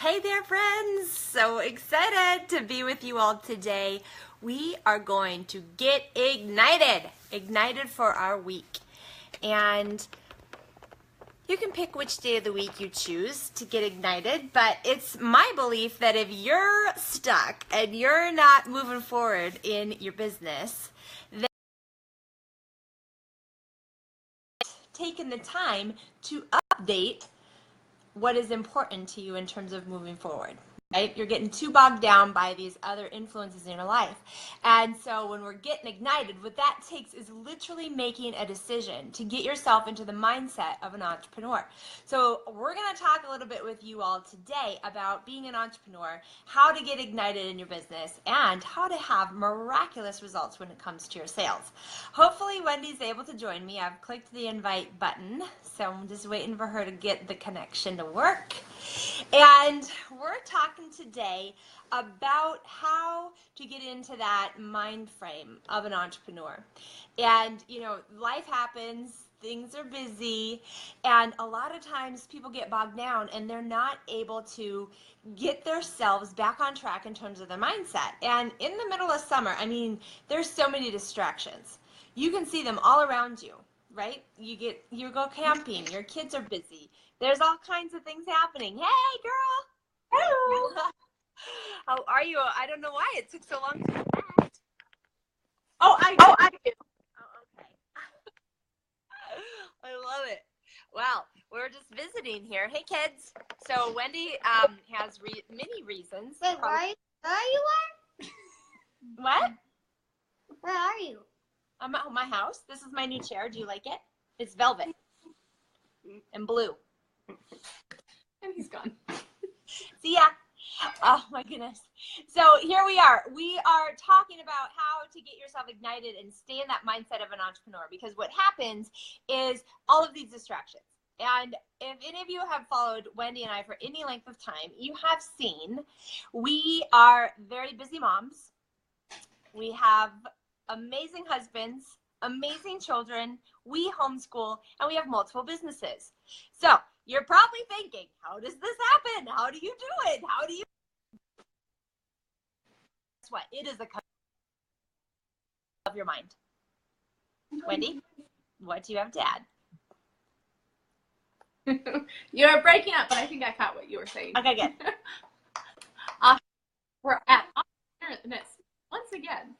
Hey there, friends! So excited to be with you all today. We are going to get ignited for our week. And you can pick which day of the week you choose to get ignited, but it's my belief that if you're stuck and you're not moving forward in your business, then taking the time to update what is important to you in terms of moving forward, right? You're getting too bogged down by these other influences in your life. And so when we're getting ignited, what that takes is literally making a decision to get yourself into the mindset of an entrepreneur. So we're going to talk a little bit with you all today about being an entrepreneur, how to get ignited in your business, and how to have miraculous results when it comes to your sales. Hopefully Wendy's able to join me. I've clicked the invite button, so I'm just waiting for her to get the connection to work. And we're talking today about how to get into that mind frame of an entrepreneur. And, you know, life happens, things are busy, and a lot of times people get bogged down and they're not able to get themselves back on track in terms of their mindset. And in the middle of summer, I mean, there's so many distractions. You can see them all around you, right? You go camping, your kids are busy. There's all kinds of things happening. Hey, girl. Hello. How are you? I don't know why it took so long to connect. Oh, I do. Oh, okay. I love it. Well, we're just visiting here. Hey, kids. So Wendy has many reasons. Wait, where are you at? What? Where are you? I'm at my house. This is my new chair. Do you like it? It's velvet and blue. And he's gone. See ya. Oh my goodness. So here we are. We are talking about how to get yourself ignited and stay in that mindset of an entrepreneur, because what happens is all of these distractions. And if any of you have followed Wendy and I for any length of time, you have seen we are very busy moms. We have amazing husbands, amazing children, we homeschool, and we have multiple businesses. So you're probably thinking, how does this happen? How do you do it? How do you? Guess what? It is a of your mind. Wendy, what do you have to add? You're breaking up, but I think I caught what you were saying. Okay, good. We're at once again.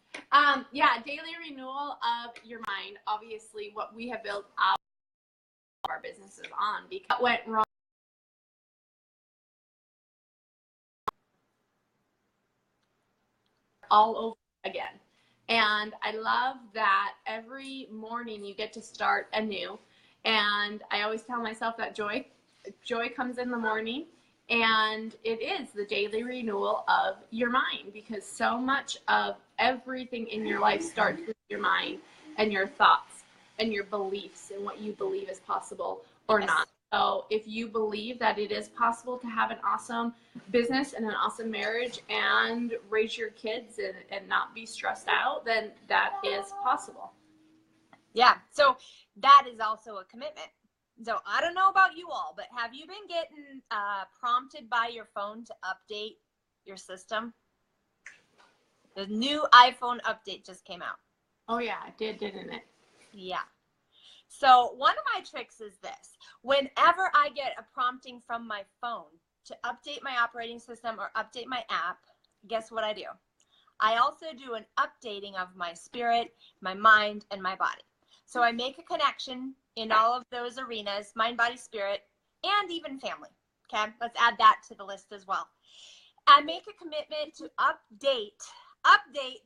Daily renewal of your mind. Obviously, what we have built our businesses on, because what went wrong all over again. And I love that every morning you get to start anew. And I always tell myself that joy comes in the morning, and it is the daily renewal of your mind, because so much of everything in your life starts with your mind and your thoughts and your beliefs and what you believe is possible or not. So if you believe that it is possible to have an awesome business and an awesome marriage and raise your kids and not be stressed out, then that is possible. Yeah, so that is also a commitment. So I don't know about you all, but have you been getting prompted by your phone to update your system? The new iPhone update just came out. Oh yeah, it did, didn't it? Yeah. So one of my tricks is this. Whenever I get a prompting from my phone to update my operating system or update my app, guess what I do? I also do an updating of my spirit, my mind, and my body. So I make a connection in all of those arenas, mind, body, spirit, and even family. Okay, let's add that to the list as well. I make a commitment to update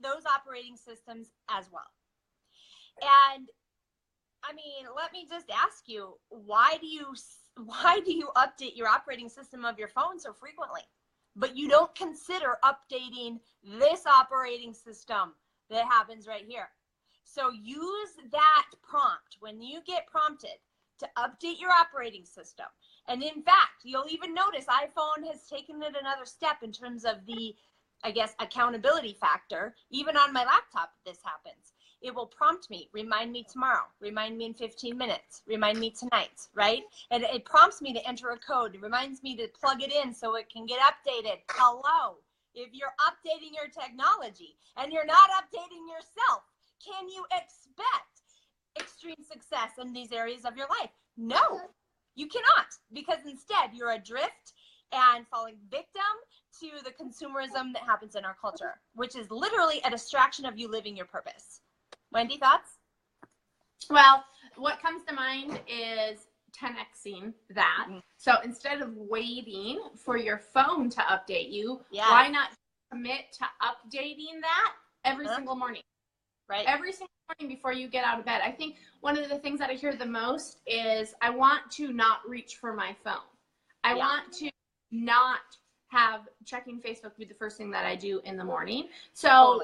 those operating systems as well. And I mean, let me just ask you, why do you update your operating system of your phone so frequently, but you don't consider updating this operating system that happens right here? So use that prompt when you get prompted to update your operating system. And in fact, you'll even notice iPhone has taken it another step in terms of the, I guess, accountability factor. Even on my laptop, this happens. it will prompt me, remind me tomorrow, remind me in 15 minutes, remind me tonight, right? And it prompts me to enter a code. It reminds me to plug it in so it can get updated. Hello. If you're updating your technology and you're not updating yourself, can you expect extreme success in these areas of your life? No, you cannot, because instead you're adrift and falling victim to the consumerism that happens in our culture, which is literally a distraction of you living your purpose. Wendy, thoughts? Well, what comes to mind is 10xing that. So instead of waiting for your phone to update you, why not commit to updating that every single morning? Right. Every single morning before you get out of bed. I think one of the things that I hear the most is I want to not reach for my phone. I want to not have checking Facebook be the first thing that I do in the morning. So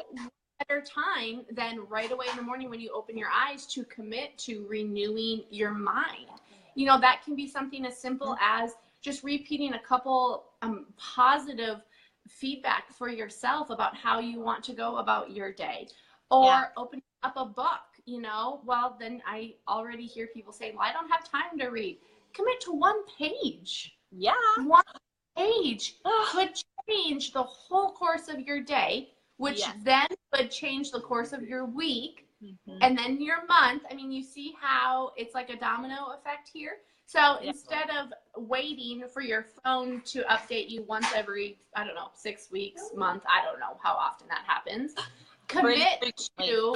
better time than right away in the morning when you open your eyes to commit to renewing your mind. You know, that can be something as simple as just repeating a couple positive feedback for yourself about how you want to go about your day, or opening up a book. You know, well, then I already hear people say, well, I don't have time to read. Commit to one page. One page could change the whole course of your day, which then would change the course of your week, and then your month. I mean, you see how it's like a domino effect here. So instead of waiting for your phone to update you once every, I don't know, 6 weeks, month, I don't know how often that happens, commit to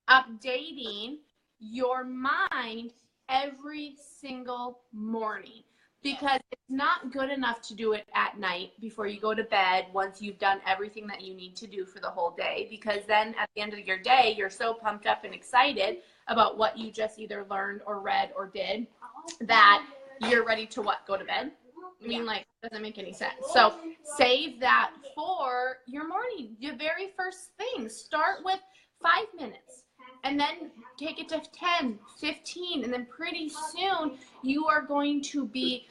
updating your mind every single morning. Because it's not good enough to do it at night before you go to bed once you've done everything that you need to do for the whole day. Because then at the end of your day, you're so pumped up and excited about what you just either learned or read or did that you're ready to what? Go to bed? I mean, like, it doesn't make any sense. So save that for your morning. The very first thing. Start with 5 minutes. And then take it to 10, 15, and then pretty soon you are going to be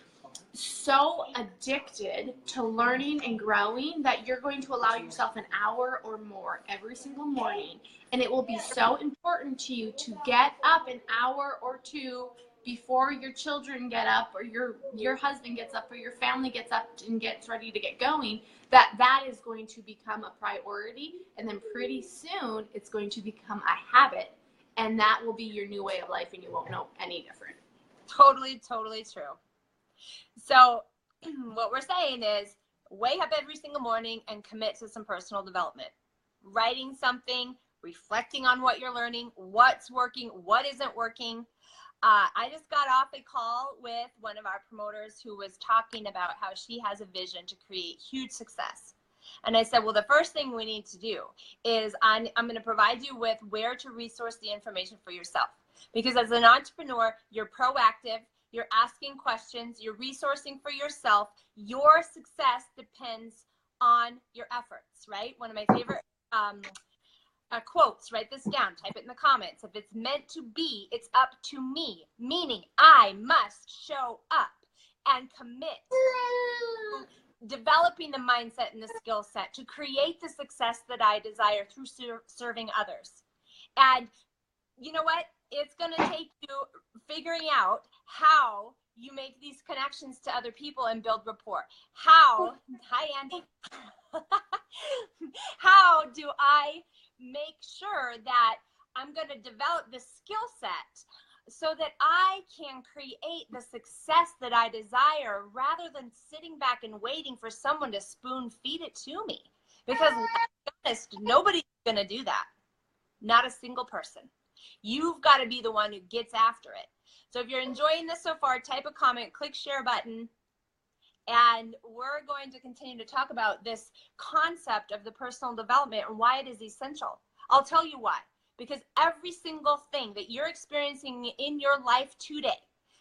so addicted to learning and growing that you're going to allow yourself an hour or more every single morning. And it will be so important to you to get up an hour or two before your children get up, or your husband gets up, or your family gets up and gets ready to get going, that is going to become a priority. And then pretty soon it's going to become a habit, and that will be your new way of life, and you won't know any different. Totally, totally true. So what we're saying is wake up every single morning and commit to some personal development. Writing something, reflecting on what you're learning, what's working, what isn't working. I just got off a call with one of our promoters who was talking about how she has a vision to create huge success. And I said, well, the first thing we need to do is I'm going to provide you with where to resource the information for yourself. Because as an entrepreneur, you're proactive, you're asking questions, you're resourcing for yourself. Your success depends on your efforts, right? One of my favorite quotes, write this down, type it in the comments. If it's meant to be, it's up to me, meaning I must show up and commit to developing the mindset and the skill set to create the success that I desire through serving others. And you know what? It's going to take you figuring out how you make these connections to other people and build rapport. How, hi Andy, how do I make sure that I'm going to develop the skill set so that I can create the success that I desire, rather than sitting back and waiting for someone to spoon feed it to me? Because let's be honest, nobody's going to do that. Not a single person. You've got to be the one who gets after it. So if you're enjoying this so far, type a comment, click share button, and we're going to continue to talk about this concept of the personal development and why it is essential. I'll tell you why. Because every single thing that you're experiencing in your life today,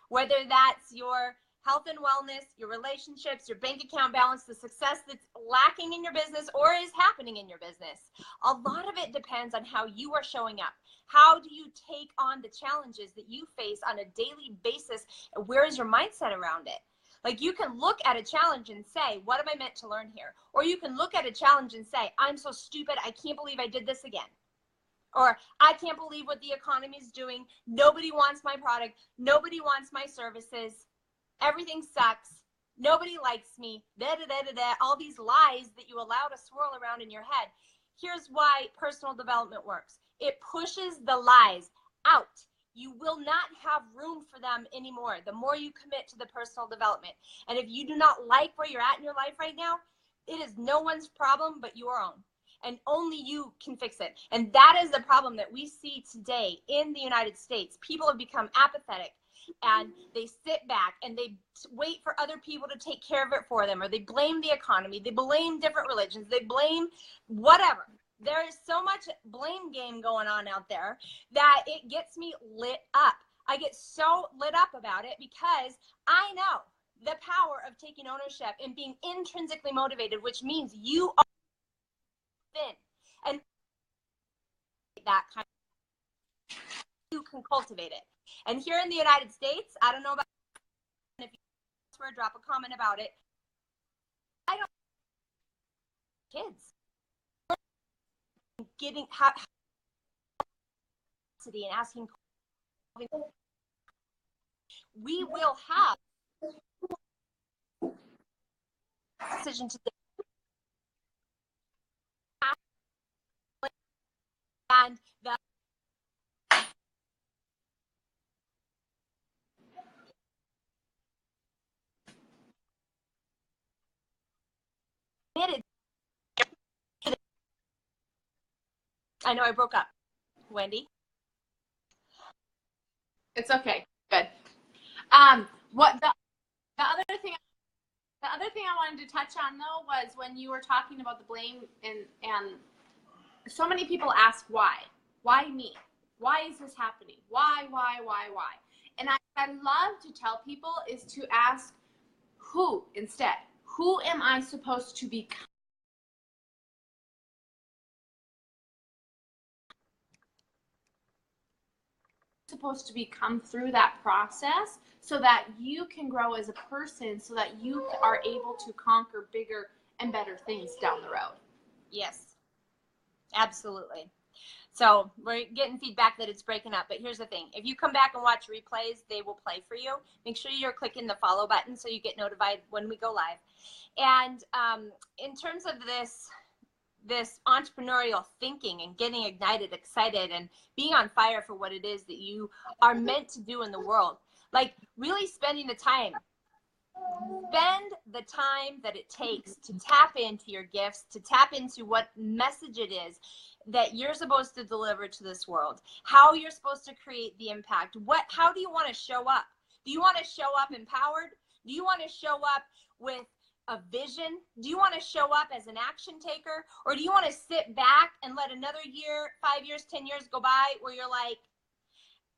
whether that's your health and wellness, your relationships, your bank account balance, the success that's lacking in your business or is happening in your business, a lot of it depends on how you are showing up. How do you take on the challenges that you face on a daily basis? Where is your mindset around it? Like you can look at a challenge and say, what am I meant to learn here? Or you can look at a challenge and say, I'm so stupid. I can't believe I did this again. Or I can't believe what the economy is doing. Nobody wants my product. Nobody wants my services. Everything sucks. Nobody likes me. Da, da, da, da, da. All these lies that you allow to swirl around in your head. Here's why personal development works. It pushes the lies out. You will not have room for them anymore the more you commit to the personal development. And if you do not like where you're at in your life right now, it is no one's problem but your own. And only you can fix it. And that is the problem that we see today in the United States. People have become apathetic and they sit back and they wait for other people to take care of it for them, or they blame the economy, they blame different religions, they blame whatever. There is so much blame game going on out there that it gets me lit up. I get so lit up about it because I know the power of taking ownership and being intrinsically motivated, which means you are thin. And that kind of, you can cultivate it. And here in the United States, I don't know about if you swear, drop a comment about it. I don't kids getting and asking, we will have decision to and the I know I broke up. Wendy? It's okay. Good. What the other thing I wanted to touch on though was when you were talking about the blame and so many people ask why. Why me? Why is this happening? Why? And I love to tell people is to ask who instead. Who am I supposed to become? Supposed to become through that process so that you can grow as a person, so that you are able to conquer bigger and better things down the road. Yes, absolutely. So we're getting feedback that it's breaking up, but here's the thing. If you come back and watch replays, they will play for you. Make sure you're clicking the follow button so you get notified when we go live. And in terms of this entrepreneurial thinking and getting ignited, excited, and being on fire for what it is that you are meant to do in the world, like really spending the time. Spend the time that it takes to tap into your gifts, to tap into what message it is that you're supposed to deliver to this world, how you're supposed to create the impact. How do you want to show up? Do you want to show up empowered? Do you want to show up with a vision? Do you want to show up as an action taker? Or do you want to sit back and let another year, 5 years, 10 years go by where you're like,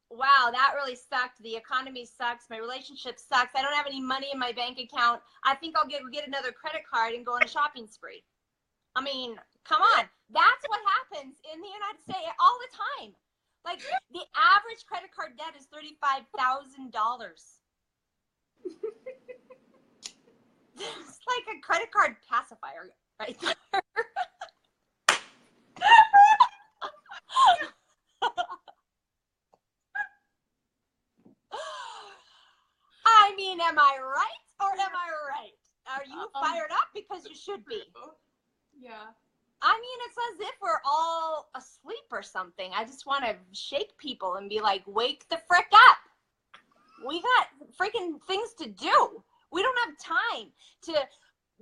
wow, that really sucked. The economy sucks. My relationship sucks. I don't have any money in my bank account. I think I'll get another credit card and go on a shopping spree. I mean, come on. That's what happens in the United States all the time. Like the average credit card debt is $35,000. It's like a credit card pacifier right there. I mean, am I right or am I right? Are you fired up? Because you should be. Yeah. I mean, it's as if we're all asleep or something. I just want to shake people and be like, wake the frick up. We got freaking things to do. We don't have time to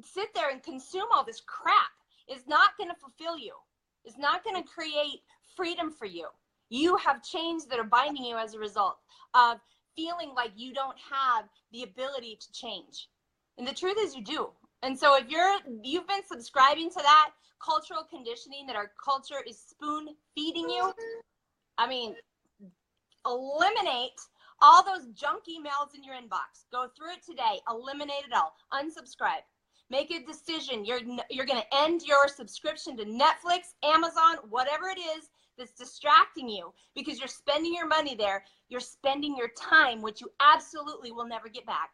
sit there and consume all this crap. It's not going to fulfill you. It's not going to create freedom for you. You have chains that are binding you as a result of feeling like you don't have the ability to change. And the truth is you do. And so if you've been subscribing to that cultural conditioning that our culture is spoon feeding you, I mean, eliminate all those junk emails in your inbox. Go through it today. Eliminate it all. Unsubscribe. Make a decision. You're going to end your subscription to Netflix, Amazon, whatever it is that's distracting you because you're spending your money there. You're spending your time, which you absolutely will never get back.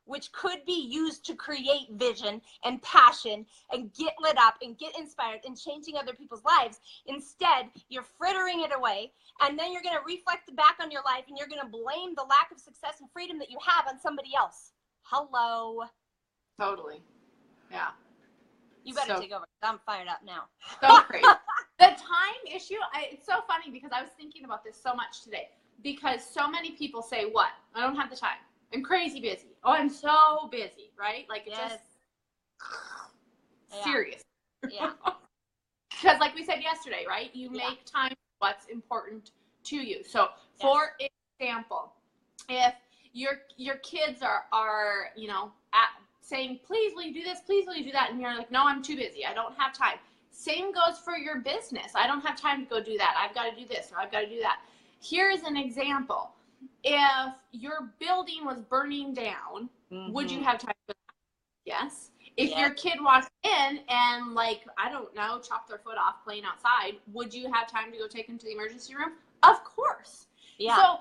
which could be used to create vision and passion and get lit up and get inspired and changing other people's lives. Instead, you're frittering it away, and then you're going to reflect back on your life, and you're going to blame the lack of success and freedom that you have on somebody else. Hello. Totally. Yeah. You better take over. I'm fired up now. So crazy. The time issue, it's so funny because I was thinking about this so much today, because so many people say, what? I don't have the time. I'm crazy busy. Oh, I'm so busy, right? Like, it's just serious. Yeah. Because like we said yesterday, right? You make time for what's important to you. So for example, if your kids are you know, saying, please will you do this, please will you do that, and you're like, no, I'm too busy, I don't have time. Same goes for your business. I don't have time to go do that. I've got to do this or I've got to do that. Here's an example. If your building was burning down, would you have time for that? Yes. If your kid walks in and, like, I don't know, chop their foot off playing outside, would you have time to go take them to the emergency room? Of course. Yeah. So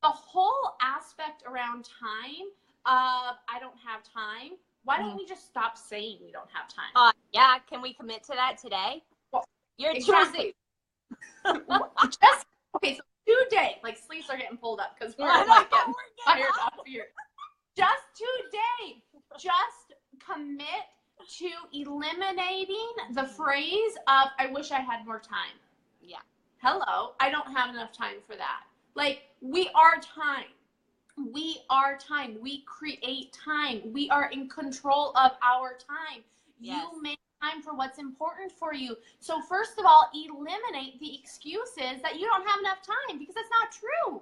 the whole aspect around time of I don't have time, why don't we just stop saying we don't have time? Yeah, can we commit to that today? Well, you're choosing. Just, okay, so today, like, sleeves are getting pulled up because we're like getting fired up here. Just today, just commit to eliminating the phrase of I wish I had more time. Yeah. Hello, I don't have enough time for that. Like, we are time. We are time. We create time. We are in control of our time. Yes. You make time for what's important for you. So first of all, eliminate the excuses that you don't have enough time, because that's not true.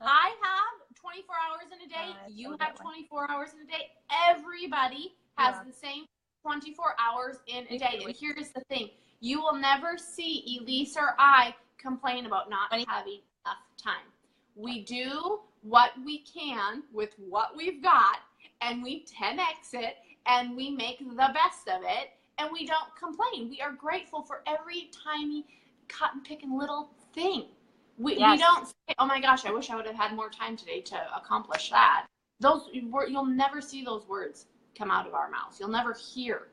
I have 24 hours in a day. You have 24 hours in a day. Everybody has the same 24 hours in a day. And here's the thing. You will never see Elise or I complain about not having enough time. We do what we can with what we've got, and we 10x it, and we make the best of it, and we don't complain. We are grateful for every tiny cotton-picking little thing. We don't say, oh my gosh, I wish I would have had more time today to accomplish that. You'll never see those words come out of our mouths. You'll never hear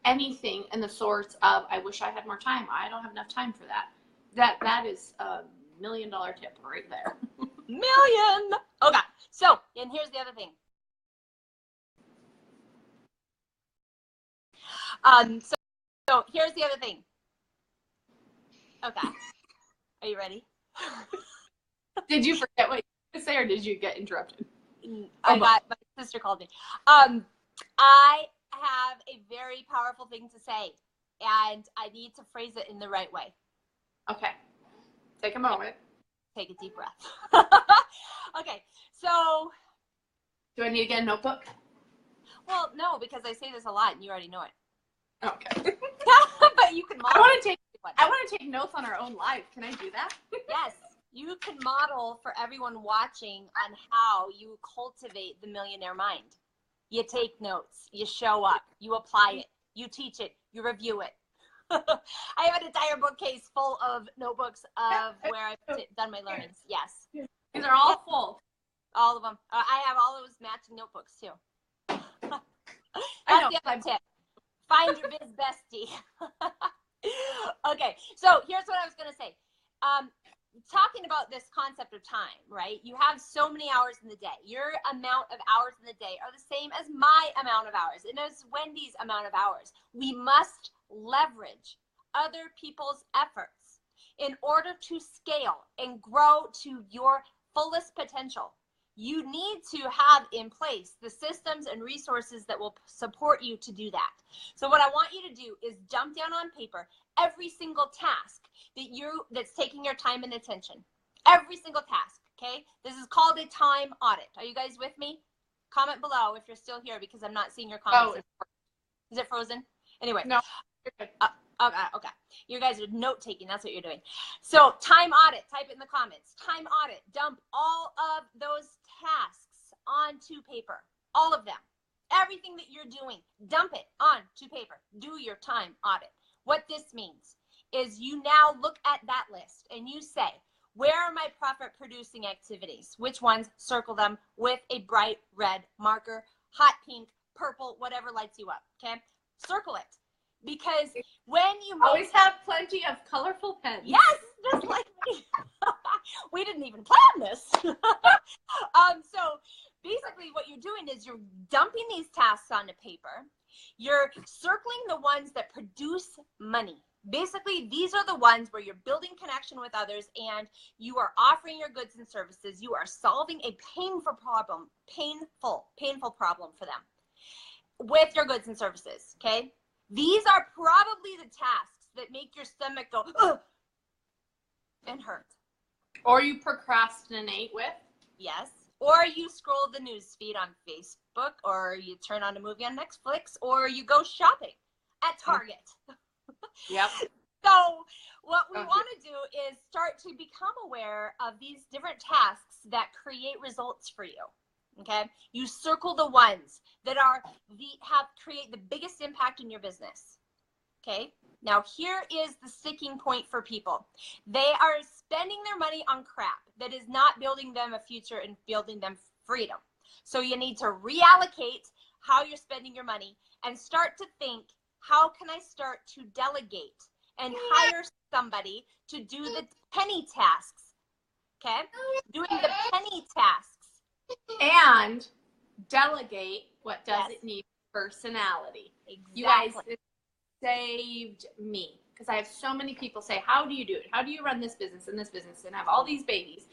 anything in the sorts of, I wish I had more time. I don't have enough time for that. That is a $1 million tip right there. Million. Okay. So, and here's the other thing. So here's the other thing. Okay. Are you ready? Did you forget what you were going to say, or did you get interrupted? My sister called me. I have a very powerful thing to say, and I need to phrase it in the right way. Okay. Take a moment. Take a deep breath. Okay, so. Do I need to get a notebook? Well, no, because I say this a lot and you already know it. Okay. But you can model. I want to take notes on our own life. Can I do that? Yes, you can model for everyone watching on how you cultivate the millionaire mind. You take notes, you show up, you apply it, you teach it, you review it. I have an entire bookcase full of notebooks of where I've done my learnings. Yes. These are all full. All of them. I have all those matching notebooks too. That's the other tip. Find your biz bestie. Okay, so here's what I was going to say. Talking about this concept of time, right? You have so many hours in the day. Your amount of hours in the day are the same as my amount of hours and as Wendy's amount of hours. We must leverage other people's efforts in order to scale and grow to your fullest potential. You need to have in place the systems and resources that will support you to do that. So what I want you to do is dump down on paper every single task that's taking your time and attention. Every single task, okay? This is called a time audit. Are you guys with me? Comment below if you're still here, because I'm not seeing your comments. Oh. Is it frozen? Anyway. No. Okay. You guys are note taking. That's what you're doing. So time audit, type it in the comments. Time audit, dump all of those tasks onto paper. All of them. Everything that you're doing, dump it onto paper. Do your time audit. What this means is you now look at that list and you say, where are my profit producing activities? Which ones? Circle them with a bright red marker. hot pink, purple, whatever lights you up, okay? Circle it. Because when you always have plenty of colorful pens. Yes, just like me. We didn't even plan this. So basically what you're doing is you're dumping these tasks onto paper. You're circling the ones that produce money. Basically, these are the ones where you're building connection with others and you are offering your goods and services. You are solving a painful problem for them with your goods and services, okay? These are probably the tasks that make your stomach go, ugh, and hurt. Or you procrastinate with. Yes. Or you scroll the news feed on Facebook, or you turn on a movie on Netflix, or you go shopping at Target. Yep. So what we want to do is start to become aware of these different tasks that create results for you. Okay? You circle the ones that create the biggest impact in your business. Okay? Now here is the sticking point for people. They are spending their money on crap that is not building them a future and building them freedom. So you need to reallocate how you're spending your money and start to think, how can I start to delegate and hire somebody to do the penny tasks? Okay? Doing the penny tasks. And delegate what doesn't need personality. Exactly. You guys, it saved me because I have so many people say, how do you do it? How do you run this business and have all these babies?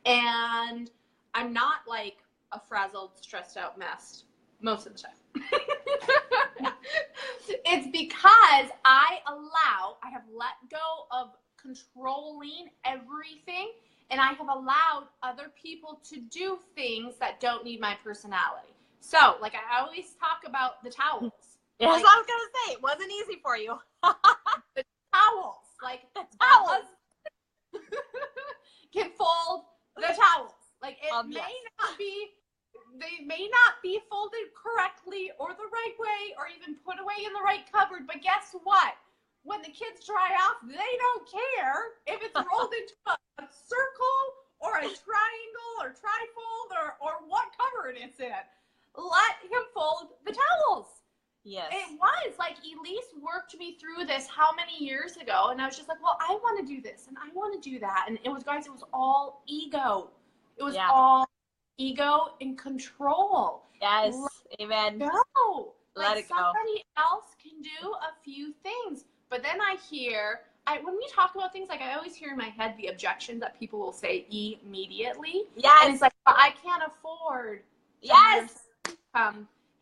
And I'm not like a frazzled, stressed out mess most of the time. It's because I have let go of controlling everything, and I have allowed other people to do things that don't need my personality. So, like I always talk about the towels. Yes, like, I was going to say, it wasn't easy for you. The towels. Like, the towels. Can fold the towels. Like, it they may not be folded correctly or the right way or even put away in the right cupboard, but guess what? When the kids dry off, they don't care if it's rolled into a circle or a triangle or trifold or what cupboard it's in. Let him fold the towels. Yes. It was like Elise worked me through this how many years ago, and I was just like, well, I want to do this and I want to do that. And it was, guys, it was all ego. It was all ego and control. Yes. Amen. Go. Let it go. Somebody else can do a few things. But then I hear, when we talk about things, like I always hear in my head the objections that people will say immediately. Yes. And it's like, well, I can't afford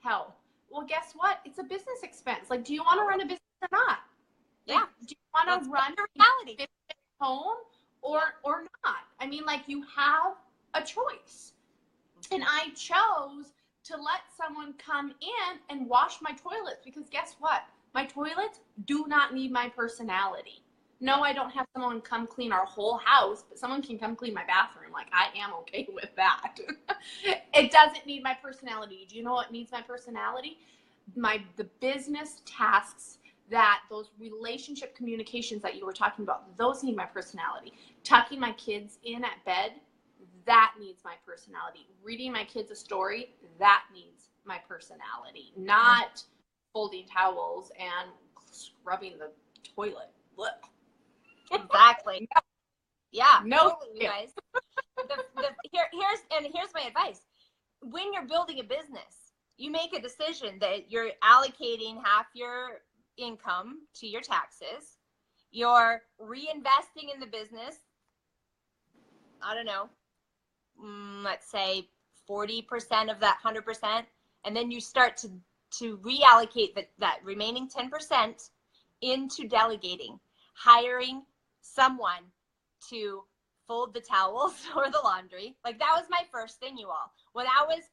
help. Well, guess what? It's a business expense. Like, do you want to run a business or not? Like, Yeah. do you want to run your reality a business home or not? I mean, like, you have a choice. And I chose to let someone come in and wash my toilets because guess what? My toilets do not need my personality. No, I don't have someone come clean our whole house, but someone can come clean my bathroom. Like, I am okay with that. It doesn't need my personality. Do you know what needs my personality? The business tasks, those relationship communications that you were talking about, those need my personality. Tucking my kids in at bed, that needs my personality. Reading my kids a story, that needs my personality. Not folding towels and scrubbing the toilet. Look. Exactly. Yeah. No, totally, you guys. Here's my advice. When you're building a business, you make a decision that you're allocating half your income to your taxes. You're reinvesting in the business. I don't know. Let's say 40% of that 100%, and then you start to reallocate that remaining 10% into delegating, hiring someone to fold the towels or the laundry. Like, that was my first thing, you all. When I was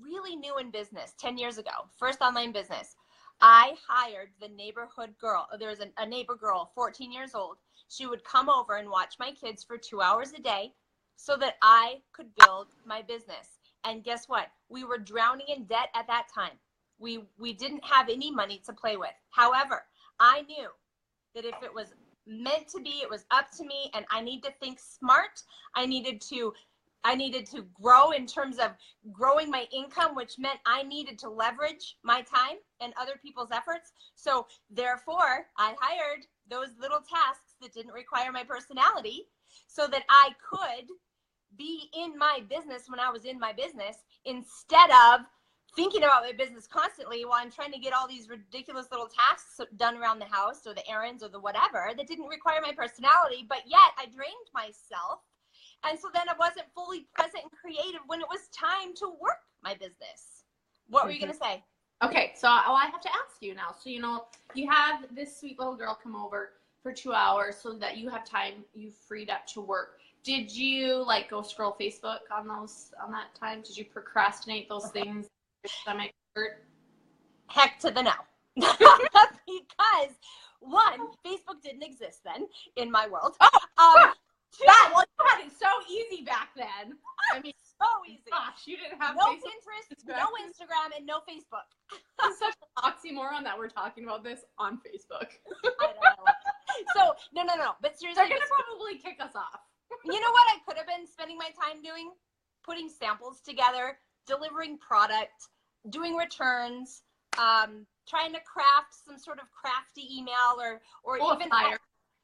really new in business 10 years ago, first online business, I hired the neighborhood girl. There was a neighbor girl, 14 years old. She would come over and watch my kids for 2 hours a day so that I could build my business. And guess what? We were drowning in debt at that time. We didn't have any money to play with. However, I knew that if it was meant to be, it was up to me, and I need to think smart. I needed to I needed to grow in terms of growing my income, which meant I needed to leverage my time and other people's efforts. So therefore, I hired those little tasks that didn't require my personality so that I could be in my business when I was in my business, instead of thinking about my business constantly while I'm trying to get all these ridiculous little tasks done around the house or the errands or the whatever that didn't require my personality, but yet I drained myself. And so then I wasn't fully present and creative when it was time to work my business. What were you going to say? Okay, so I have to ask you now. So, you have this sweet little girl come over for 2 hours so that you have time, you freed up to work. Did you like go scroll Facebook on that time? Did you procrastinate those things? Your stomach hurt? Heck to the no. Because one, Facebook didn't exist then in my world. Two, well, you had it so easy back then. I mean, so easy. Gosh, you didn't have no Facebook. Pinterest, no Instagram, and no Facebook. It's such an oxymoron that we're talking about this on Facebook. I don't know. So, no. But seriously, They're going to probably kick us off. You know what I could have been spending my time doing? Putting samples together, delivering product, doing returns, trying to craft some sort of crafty email or even fire.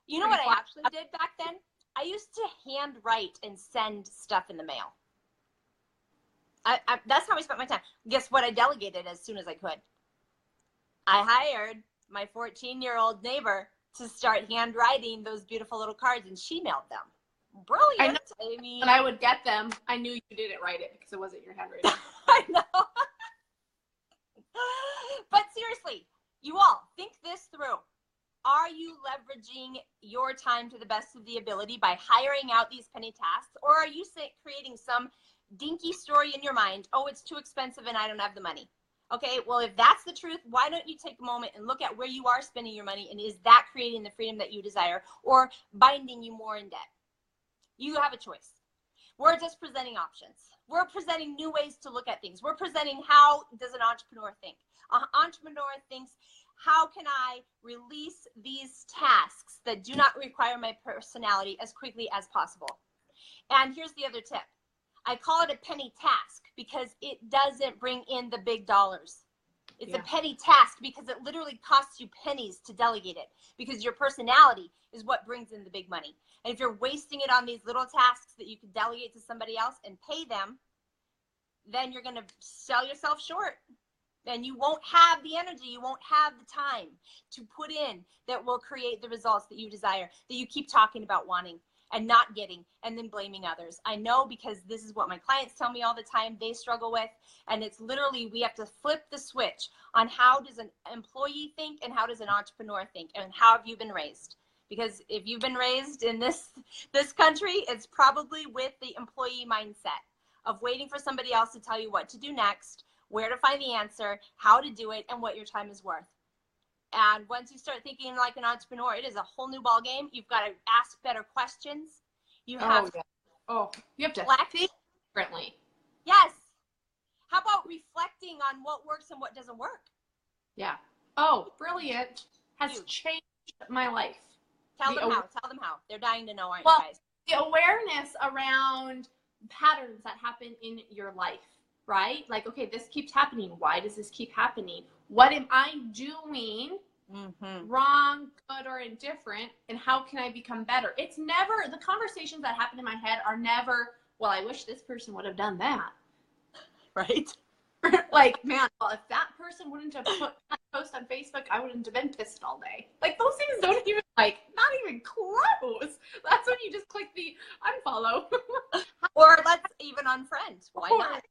You know what I actually did back then? I used to handwrite and send stuff in the mail. That's how I spent my time. Guess what? I delegated as soon as I could. I hired my 14-year-old neighbor to start handwriting those beautiful little cards, and she mailed them. Brilliant. I mean, when I would get them, I knew you didn't write it because it wasn't your handwriting. I know. But seriously, you all think this through. Are you leveraging your time to the best of the ability by hiring out these penny tasks? Or are you creating some dinky story in your mind? Oh, it's too expensive and I don't have the money. Okay, well, if that's the truth, why don't you take a moment and look at where you are spending your money, and is that creating the freedom that you desire or binding you more in debt? You have a choice. We're just presenting options. We're presenting new ways to look at things. We're presenting, how does an entrepreneur think? An entrepreneur thinks, how can I release these tasks that do not require my personality as quickly as possible? And here's the other tip. I call it a penny task because it doesn't bring in the big dollars. It's a penny task because it literally costs you pennies to delegate it, because your personality is what brings in the big money. And if you're wasting it on these little tasks that you could delegate to somebody else and pay them, then you're going to sell yourself short. And you won't have the energy, you won't have the time to put in that will create the results that you desire, that you keep talking about wanting and not getting, and then blaming others. I know, because this is what my clients tell me all the time they struggle with. And it's literally, we have to flip the switch on how does an employee think and how does an entrepreneur think, and how have you been raised? Because if you've been raised in this country, it's probably with the employee mindset of waiting for somebody else to tell you what to do next, where to find the answer, how to do it, and what your time is worth. And once you start thinking like an entrepreneur, it is a whole new ball game. You've got to ask better questions. You have you have to think differently. Yes. How about reflecting on what works and what doesn't work? Yeah. Oh, brilliant. Has changed my life. Tell them how. Tell them how. They're dying to know, aren't you guys? The awareness around patterns that happen in your life, right? Like, okay, this keeps happening. Why does this keep happening? What am I doing wrong, good, or indifferent? And how can I become better? It's never, the conversations that happen in my head are never, well, I wish this person would have done that. Right? Like, man, well, if that person wouldn't have put that post on Facebook, I wouldn't have been pissed all day. Like, those things don't even, like, not even close. That's when you just click the unfollow. Or let's even unfriend. Why not?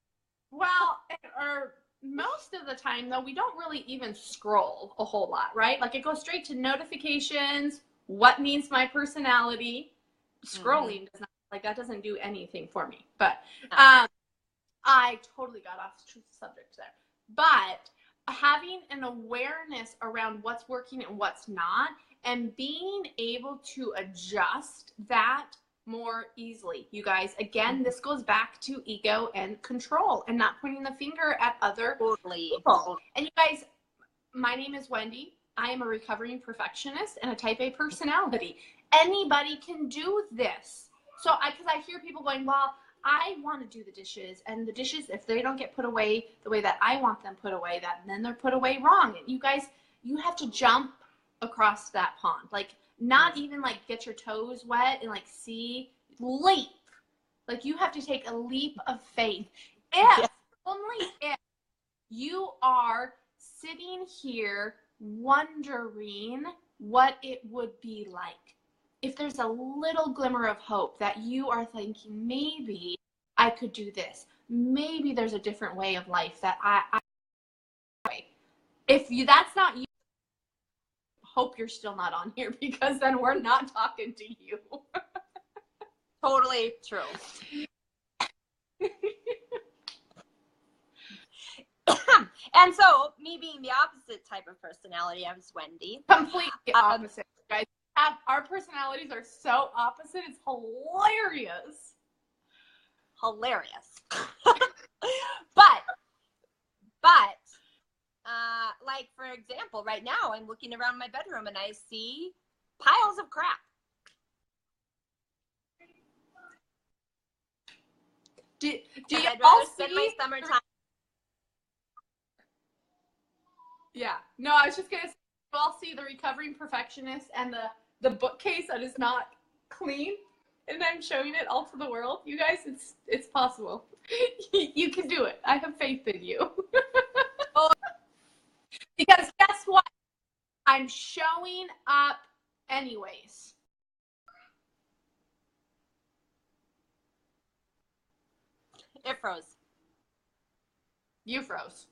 Well, or most of the time, though, we don't really even scroll a whole lot, right? Like, it goes straight to notifications, what means my personality. Scrolling does not, like, that doesn't do anything for me. But I totally got off the subject there. But having an awareness around what's working and what's not, and being able to adjust that more easily. You guys, again, this goes back to ego and control and not pointing the finger at other people. And you guys, my name is Wendy. I am a recovering perfectionist and a type A personality. Anybody can do this. So because I hear people going, well, I want to do the dishes, and the dishes, if they don't get put away the way that I want them put away, then they're put away wrong. And you guys, you have to jump across that pond. Like, not even like get your toes wet and like leap. Like, you have to take a leap of faith. If, only if you are sitting here wondering what it would be like. If there's a little glimmer of hope that you are thinking, maybe I could do this. Maybe there's a different way of life that that's not you, hope you're still not on here, because then we're not talking to you. Totally true. And so, me being the opposite type of personality, I was Wendy. Completely opposite, guys. Our personalities are so opposite. It's hilarious. Hilarious. Like, for example, right now I'm looking around my bedroom and I see piles of crap. Do you I'd all rather spend my summertime. Yeah. No, I was just going to say, you all see the recovering perfectionist and the bookcase that is not clean, and I'm showing it all to the world. You guys, it's possible. You can do it. I have faith in you. Because guess what? I'm showing up anyways. It froze. You froze.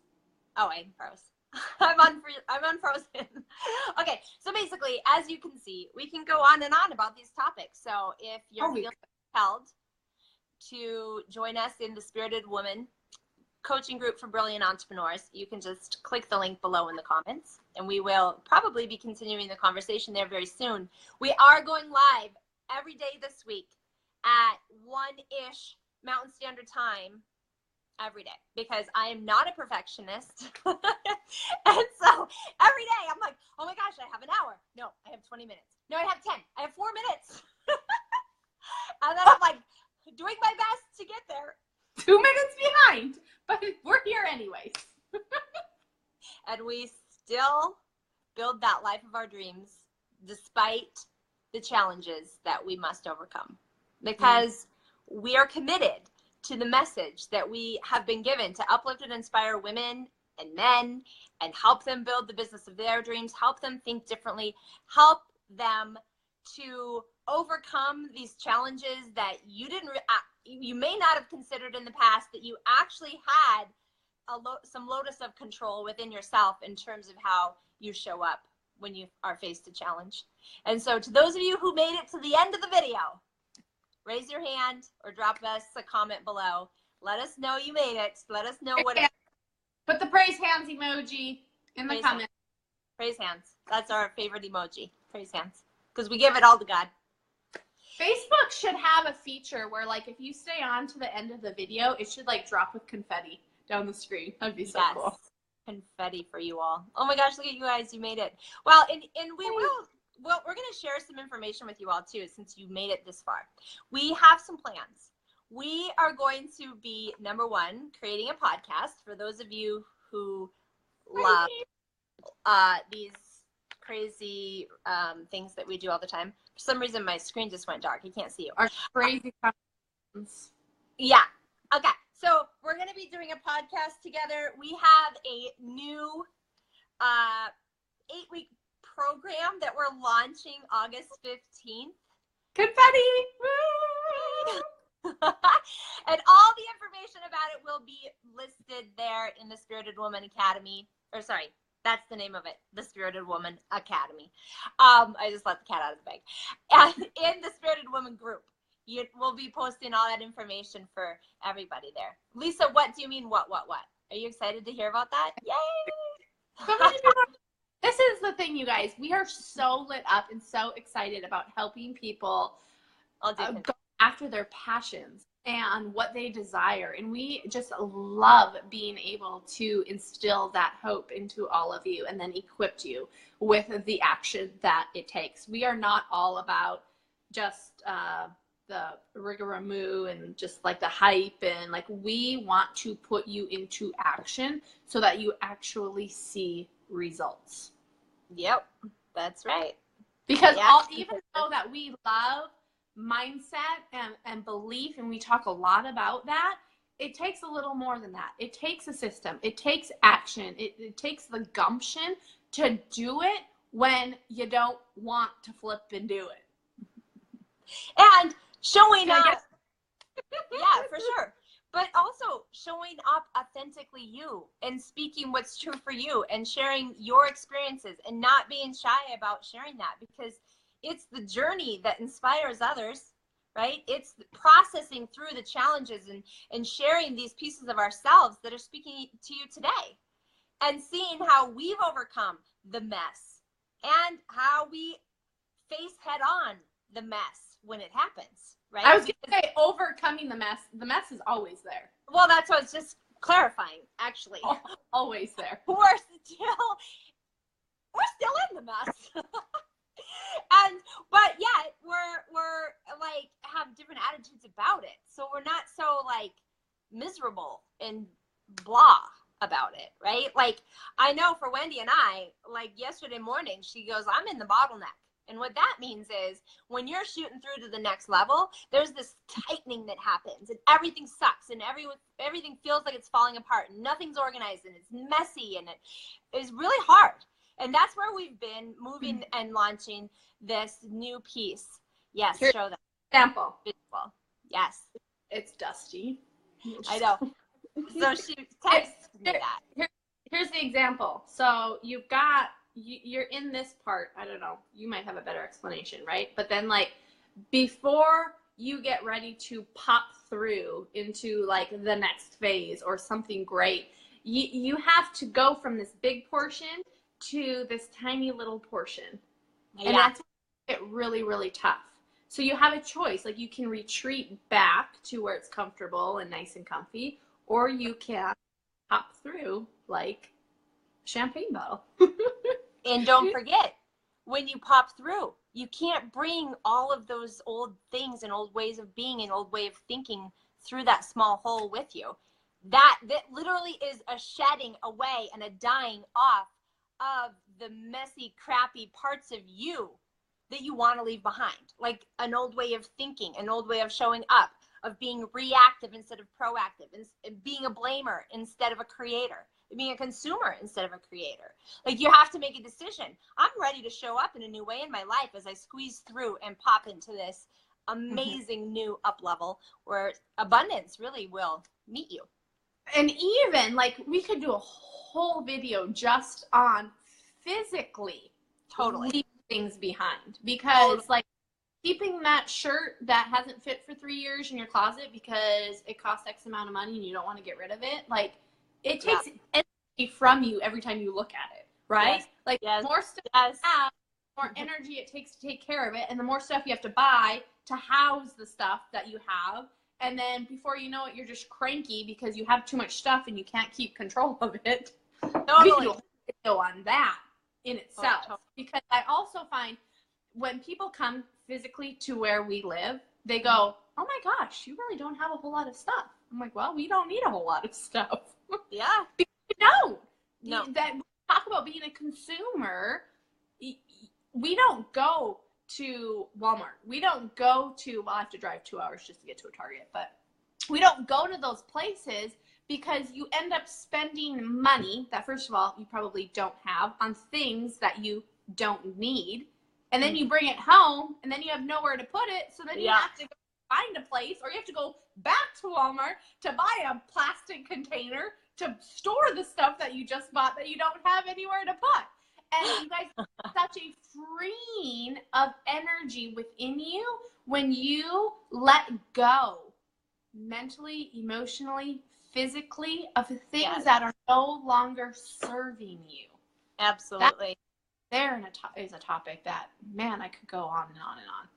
Oh, I froze. I'm unfrozen. Okay, so basically, as you can see, we can go on and on about these topics. So if you're feeling compelled to join us in the Spirited Woman coaching group for brilliant entrepreneurs, you can just click the link below in the comments, and we will probably be continuing the conversation there very soon. We are going live every day this week at 1-ish Mountain Standard Time every day, because I am not a perfectionist. And so every day I'm like, oh my gosh, I have an hour. No, I have 20 minutes. No, I have 10. I have 4 minutes. And then I'm like doing my best to get there. 2 minutes behind, but we're here anyways. And we still build that life of our dreams despite the challenges that we must overcome, because we are committed to the message that we have been given to uplift and inspire women and men and help them build the business of their dreams, help them think differently, help them to overcome these challenges that you may not have considered in the past, that you actually had some locus of control within yourself in terms of how you show up when you are faced a challenge. And so to those of you who made it to the end of the video, raise your hand or drop us a comment below. Let us know you made it. Let us know what it. Put the praise hands emoji in the comments. Praise hands. That's our favorite emoji. Praise hands. Because we give it all to God. Facebook should have a feature where, like, if you stay on to the end of the video, it should like drop with confetti down the screen. That'd be so cool. Confetti for you all. Oh my gosh, look at you guys. You made it. Well, and we will. Well, we're going to share some information with you all too, since you made it this far. We have some plans. We are going to be, number one, creating a podcast for those of you who love these crazy things that we do all the time. For some reason, my screen just went dark. I can't see you. Our crazy comments. Yeah. Okay. So we're going to be doing a podcast together. We have a new 8-week program that we're launching August 15th. Confetti! And all the information about it will be listed there in the Spirited Woman Academy. Or sorry, that's the name of it, the Spirited Woman Academy. I just let the cat out of the bag. And in the Spirited Woman group, we'll be posting all that information for everybody there. Lisa, what do you mean what? Are you excited to hear about that? Yay! So many people. This is the thing, you guys. We are so lit up and so excited about helping people go after their passions and what they desire. And we just love being able to instill that hope into all of you and then equip you with the action that it takes. We are not all about just rigmarole and just like the hype, and like we want to put you into action so that you actually see results. Yep, that's right. Because even though that we love mindset and belief, and we talk a lot about that, it takes a little more than that. It takes a system. It takes action. It takes the gumption to do it when you don't want to flip and do it. And showing up. Yeah, for sure. But also showing up authentically you and speaking what's true for you and sharing your experiences and not being shy about sharing that, because it's the journey that inspires others, right? It's processing through the challenges and sharing these pieces of ourselves that are speaking to you today, and seeing how we've overcome the mess and how we face head on the mess when it happens, right? I was going to say overcoming the mess. The mess is always there. Well, that's what I was just clarifying, actually. Always there. We're still in the mess. But yet we're like have different attitudes about it. So we're not so like miserable and blah about it, right? Like I know for Wendy and I, like yesterday morning, she goes, I'm in the bottleneck. And what that means is when you're shooting through to the next level, there's this tightening that happens and everything sucks and everything feels like it's falling apart and nothing's organized and it's messy and it is really hard. And that's where we've been moving and launching this new piece. Yes, Here's show them. Example. Visual. Yes. It's dusty. I know. So she texted me that. Here's the example. So you're in this part. I don't know. You might have a better explanation, right? But then like before you get ready to pop through into like the next phase or something great, you have to go from this big portion to this tiny little portion. And that's really, really tough. So you have a choice. Like you can retreat back to where it's comfortable and nice and comfy, or you can hop through like a champagne bottle. And don't forget, when you pop through, you can't bring all of those old things and old ways of being and old way of thinking through that small hole with you. That literally is a shedding away and a dying off of the messy, crappy parts of you that you want to leave behind. Like an old way of thinking, an old way of showing up, of being reactive instead of proactive, and being a blamer instead of a creator, being a consumer instead of a creator. Like you have to make a decision. I'm ready to show up in a new way in my life as I squeeze through and pop into this amazing new up level where abundance really will meet you. And even like we could do a whole video just on physically leaving things behind, because like keeping that shirt that hasn't fit for 3 years in your closet because it costs X amount of money and you don't want to get rid of it, like it takes energy from you every time you look at it, right? Like more stuff you have, more energy it takes to take care of it, and the more stuff you have to buy to house the stuff that you have. And then before you know it, you're just cranky because you have too much stuff and you can't keep control of it. We can do a video on that in itself. Because I also find when people come physically to where we live, they go, oh my gosh, you really don't have a whole lot of stuff. I'm like, well, we don't need a whole lot of stuff. Yeah. Because you don't. No. That talk about being a consumer, we don't go to Walmart. We don't go to, well, I have to drive 2 hours just to get to a Target, but we don't go to those places because you end up spending money that, first of all, you probably don't have on things that you don't need. And then you bring it home and then you have nowhere to put it. So then you have to go find a place, or you have to go back to Walmart to buy a plastic container to store the stuff that you just bought that you don't have anywhere to put. And you guys, such a freeing of energy within you when you let go mentally, emotionally, physically of the things that are no longer serving you. Absolutely. There is a topic that, man, I could go on and on and on.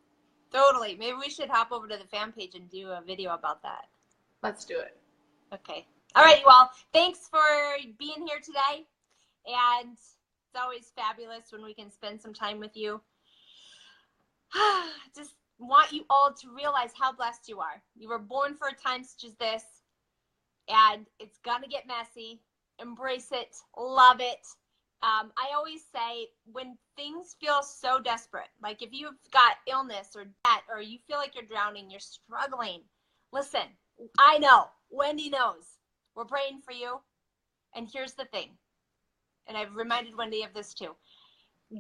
Totally. Maybe we should hop over to the fan page and do a video about that. Let's do it. Okay. All right, well, thanks for being here today. And it's always fabulous when we can spend some time with you. Just want you all to realize how blessed you are. You were born for a time such as this, and it's gonna get messy. Embrace it, love it. I always say, when things feel so desperate, like if you've got illness or debt, or you feel like you're drowning, you're struggling, listen, I know, Wendy knows, we're praying for you. And here's the thing, and I've reminded Wendy of this too.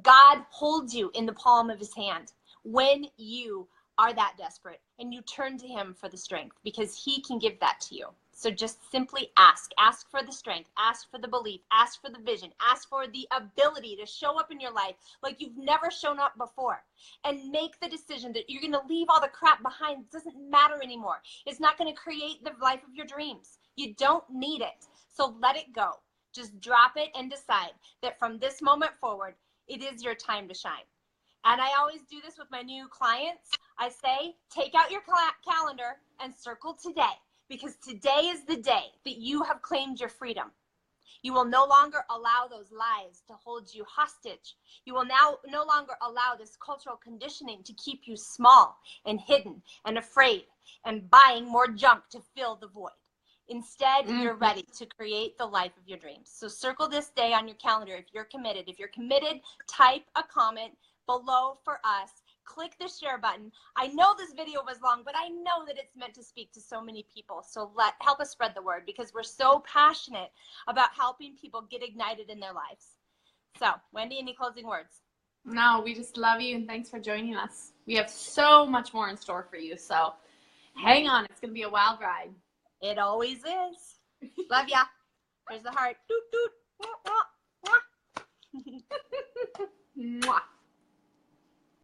God holds you in the palm of his hand when you are that desperate and you turn to him for the strength, because he can give that to you. So just simply ask for the strength, ask for the belief, ask for the vision, ask for the ability to show up in your life like you've never shown up before, and make the decision that you're going to leave all the crap behind. It doesn't matter anymore. It's not going to create the life of your dreams. You don't need it. So let it go. Just drop it and decide that from this moment forward, it is your time to shine. And I always do this with my new clients. I say, take out your calendar and circle today, because today is the day that you have claimed your freedom. You will no longer allow those lies to hold you hostage. You will now no longer allow this cultural conditioning to keep you small and hidden and afraid and buying more junk to fill the void. Instead, you're ready to create the life of your dreams. So circle this day on your calendar if you're committed. If you're committed, type a comment below for us. Click the share button. I know this video was long, but I know that it's meant to speak to so many people. So help us spread the word, because we're so passionate about helping people get ignited in their lives. So, Wendy, any closing words? No, we just love you, and thanks for joining us. We have so much more in store for you, so hang on. It's going to be a wild ride. It always is. Love ya. There's the heart. Doot, doot. Mwah, mwah, mwah. Mwah.